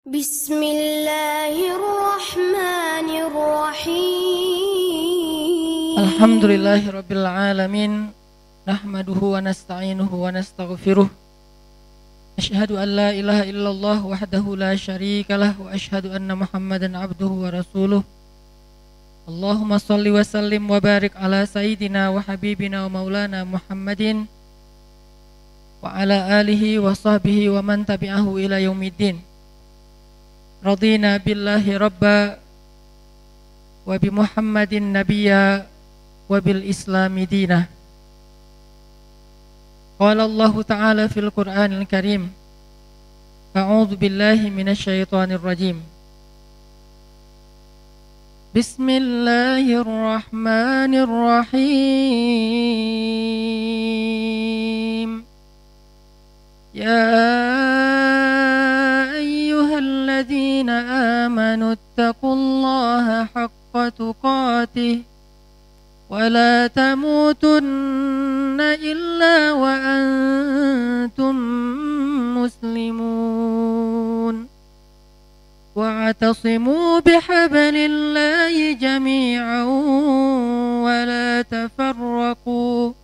Bismillahirrahmanirrahim. Alhamdulillahirabbil alamin. Nahmaduhu wa nasta'inuhu wa nastaghfiruh. Asyhadu an la ilaha illallah wahdahu la syarikalah wa asyhadu anna Muhammadan abduhu wa rasuluh. Allahumma shalli wa sallim wa barik ala sayyidina wa habibina wa maulana Muhammadin wa ala alihi wa sahbihi wa man tabi'ahu ila yaumiddin. Radina billahi rabba wa bi Muhammadin nabiyya wa bil islami dinah. Qala Allah ta'ala fil Qur'anil Karim, a'udzu billahi minasy syaithanir rajim. Bismillahirrahmanirrahim. Ya ayyuhalladzina amanu taqullaha haqqa tuqatih wa la tamutunna illa wa antum muslimun wa'tasimu bihablillahi jami'an wa la tafarraqu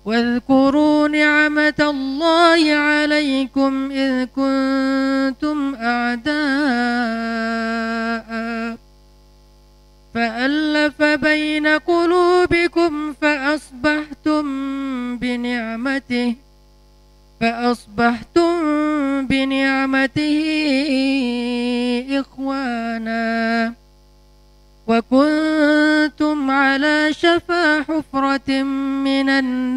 واذكروا نعمة الله عليكم إذ كنتم أعداء فألف بين قلوبكم فأصبحتم بنعمته إخوانا وكنتم على شفا حفرة من النار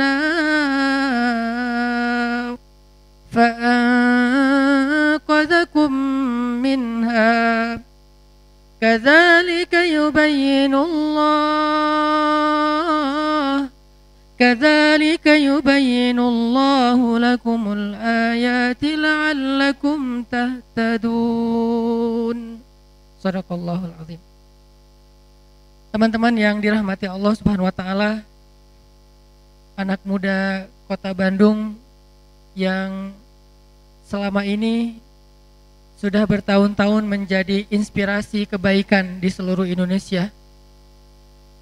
فأنقذكم منها كذلك يبين الله لكم الآيات لعلكم تهتدون. Shadaqallahul azim. Teman-teman yang dirahmati Allah Subhanahu wa taala, anak muda Kota Bandung yang selama ini sudah bertahun-tahun menjadi inspirasi kebaikan di seluruh Indonesia.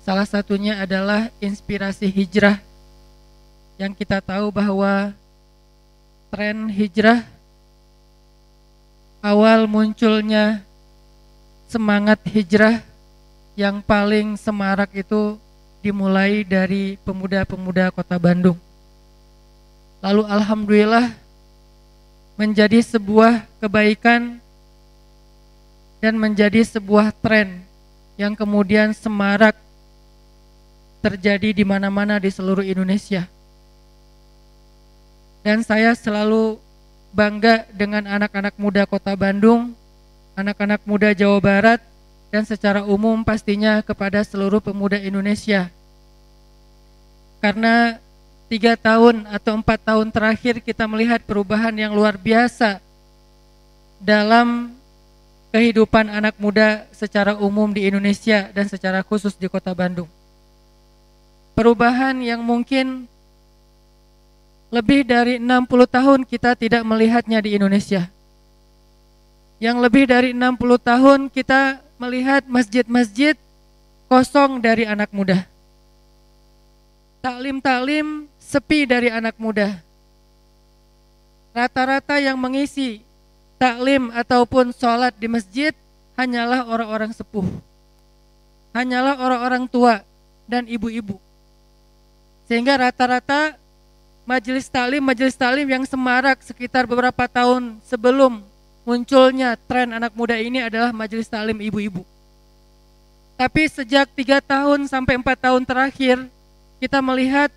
Salah satunya adalah inspirasi hijrah, yang kita tahu bahwa tren hijrah awal munculnya semangat hijrah yang paling semarak itu dimulai dari pemuda-pemuda Kota Bandung. Lalu alhamdulillah menjadi sebuah kebaikan dan menjadi sebuah tren yang kemudian semarak terjadi di mana-mana di seluruh Indonesia. Dan saya selalu bangga dengan anak-anak muda Kota Bandung, anak-anak muda Jawa Barat, dan secara umum pastinya kepada seluruh pemuda Indonesia. Karena 3 tahun atau 4 tahun terakhir kita melihat perubahan yang luar biasa dalam kehidupan anak muda secara umum di Indonesia dan secara khusus di Kota Bandung. Perubahan yang mungkin lebih dari 60 tahun kita tidak melihatnya di Indonesia. Yang lebih dari 60 tahun kita melihat masjid-masjid kosong dari anak muda. Taklim-taklim sepi dari anak muda. Rata-rata yang mengisi taklim ataupun sholat di masjid hanyalah orang-orang sepuh, hanyalah orang-orang tua dan ibu-ibu. Sehingga rata-rata majelis taklim yang semarak sekitar beberapa tahun sebelum munculnya tren anak muda ini adalah majelis taklim ibu-ibu. Tapi sejak 3 tahun sampai 4 tahun terakhir, kita melihat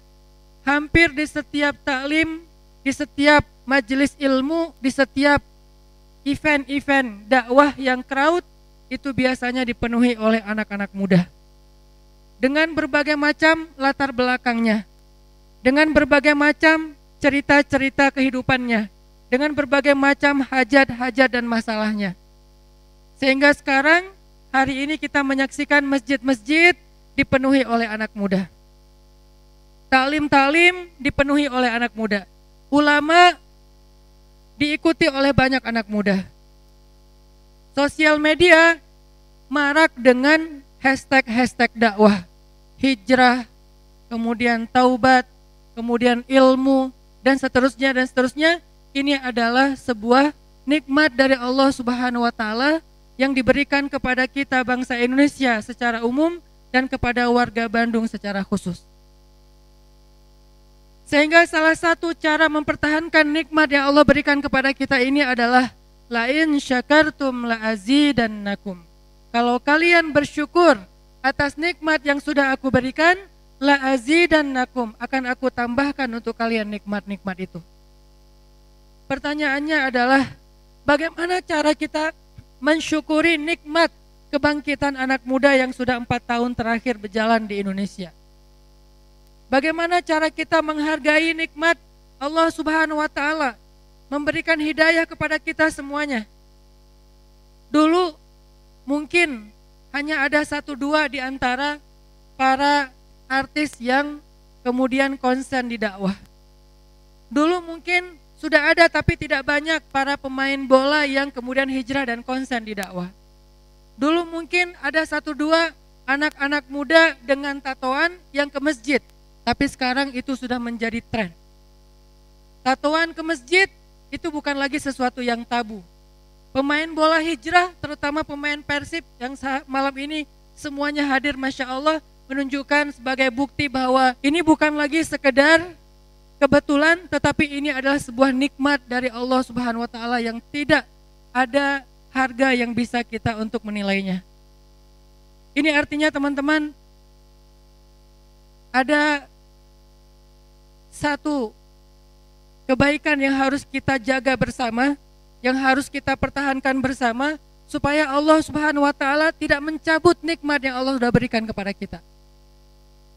hampir di setiap taklim, di setiap majelis ilmu, di setiap event-event dakwah yang crowd, itu biasanya dipenuhi oleh anak-anak muda. Dengan berbagai macam latar belakangnya, dengan berbagai macam cerita-cerita kehidupannya, dengan berbagai macam hajat-hajat dan masalahnya. Sehingga sekarang, hari ini kita menyaksikan masjid-masjid dipenuhi oleh anak muda. Taklim-taklim dipenuhi oleh anak muda. Ulama diikuti oleh banyak anak muda. Sosial media marak dengan hashtag-hashtag dakwah, hijrah, kemudian taubat, kemudian ilmu, dan seterusnya dan seterusnya. Ini adalah sebuah nikmat dari Allah Subhanahu wa taala yang diberikan kepada kita bangsa Indonesia secara umum dan kepada warga Bandung secara khusus. Sehingga salah satu cara mempertahankan nikmat yang Allah berikan kepada kita ini adalah la in syakartum la azidannakum. Kalau kalian bersyukur atas nikmat yang sudah aku berikan, la azidannakum, akan aku tambahkan untuk kalian nikmat-nikmat itu. Pertanyaannya adalah bagaimana cara kita mensyukuri nikmat kebangkitan anak muda yang sudah 4 tahun terakhir berjalan di Indonesia? Bagaimana cara kita menghargai nikmat Allah Subhanahu wa taala memberikan hidayah kepada kita semuanya? Dulu mungkin hanya ada 1-2 di antara para artis yang kemudian konsen di dakwah. Dulu mungkin sudah ada tapi tidak banyak para pemain bola yang kemudian hijrah dan konsen di dakwah. Dulu mungkin ada 1-2 anak-anak muda dengan tatoan yang ke masjid, tapi sekarang itu sudah menjadi tren. Tatoan ke masjid itu bukan lagi sesuatu yang tabu. Pemain bola hijrah, terutama pemain Persib yang malam ini semuanya hadir, Masya Allah, menunjukkan sebagai bukti bahwa ini bukan lagi sekedar kebetulan, tetapi ini adalah sebuah nikmat dari Allah Subhanahu wa taala yang tidak ada harga yang bisa kita untuk menilainya. Ini artinya teman-teman, ada satu kebaikan yang harus kita jaga bersama, yang harus kita pertahankan bersama, supaya Allah Subhanahu wa taala tidak mencabut nikmat yang Allah sudah berikan kepada kita.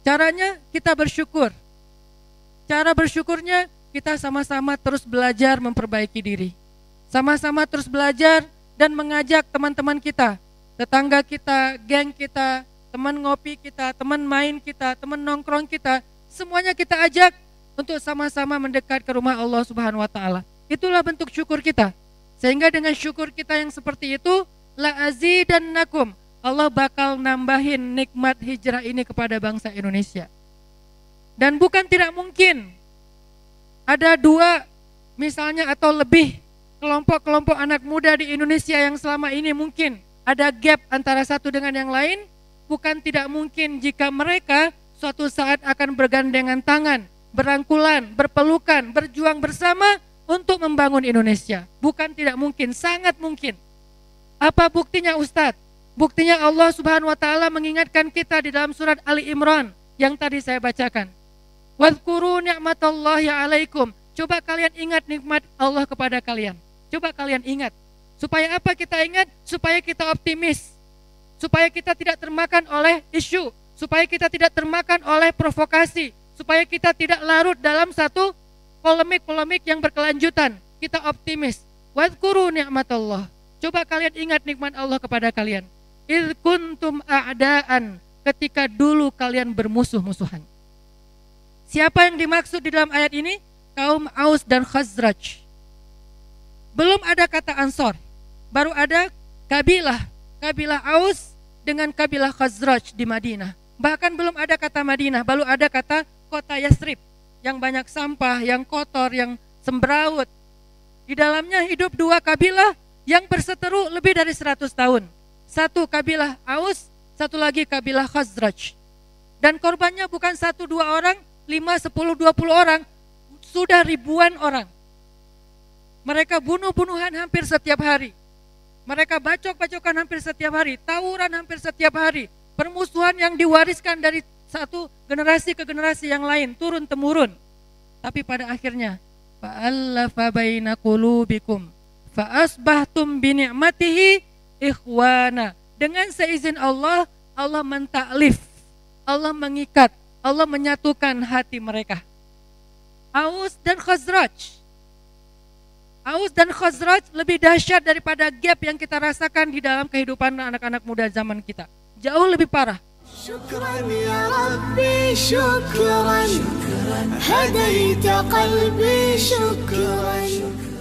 Caranya kita bersyukur. Cara bersyukurnya kita sama-sama terus belajar memperbaiki diri. Sama-sama terus belajar dan mengajak teman-teman kita, tetangga kita, geng kita, teman ngopi kita, teman main kita, teman nongkrong kita, semuanya kita ajak untuk sama-sama mendekat ke rumah Allah Subhanahu wa taala. Itulah bentuk syukur kita. Sehingga dengan syukur kita yang seperti itu, la azidannakum, Allah bakal nambahin nikmat hijrah ini kepada bangsa Indonesia. Dan bukan tidak mungkin ada 2 misalnya atau lebih kelompok-kelompok anak muda di Indonesia yang selama ini mungkin ada gap antara satu dengan yang lain. Bukan tidak mungkin jika mereka suatu saat akan bergandengan tangan, berangkulan, berpelukan, berjuang bersama untuk membangun Indonesia. Bukan tidak mungkin, sangat mungkin. Apa buktinya Ustadz? Buktinya Allah Subhanahu wa taala mengingatkan kita di dalam surat Ali Imran yang tadi saya bacakan. Wadhkuru ni'matallahi alaikum. Coba kalian ingat nikmat Allah kepada kalian. Coba kalian ingat. Supaya apa kita ingat? Supaya kita optimis. Supaya kita tidak termakan oleh isu. Supaya kita tidak termakan oleh provokasi. Supaya kita tidak larut dalam satu polemik-polemik yang berkelanjutan. Kita optimis. Wadhkuru ni'matallah. Coba kalian ingat nikmat Allah kepada kalian. Idh kuntum a'daan. Ketika dulu kalian bermusuh-musuhan. Siapa yang dimaksud di dalam ayat ini? Kaum Aus dan Khazraj. Belum ada kata Ansor. Baru ada kabilah Aus dengan kabilah Khazraj di Madinah. Bahkan belum ada kata Madinah, baru ada kata kota Yasrib yang banyak sampah, yang kotor, yang semberawut. Di dalamnya hidup 2 kabilah yang berseteru lebih dari 100 tahun. Satu kabilah Aus, satu lagi kabilah Khazraj. Dan korbannya bukan 1-2 orang, 5, 10, 20 orang, sudah ribuan orang. Mereka bunuh-bunuhan hampir setiap hari. Mereka bacok-bacokan hampir setiap hari, tawuran hampir setiap hari. Permusuhan yang diwariskan dari satu generasi ke generasi yang lain, turun-temurun. Tapi pada akhirnya, fa'allafa baina qulubikum fa'asbahtum bini'matihi ikhwana. Dengan seizin Allah, Allah mentaklif, Allah mengikat, Allah menyatukan hati mereka. Aus dan Khazraj. Aus dan Khazraj lebih dahsyat daripada gap yang kita rasakan di dalam kehidupan anak-anak muda zaman kita. Jauh lebih parah. Syukran ya Rabbi, syukran, hadaita qalbi, syukran.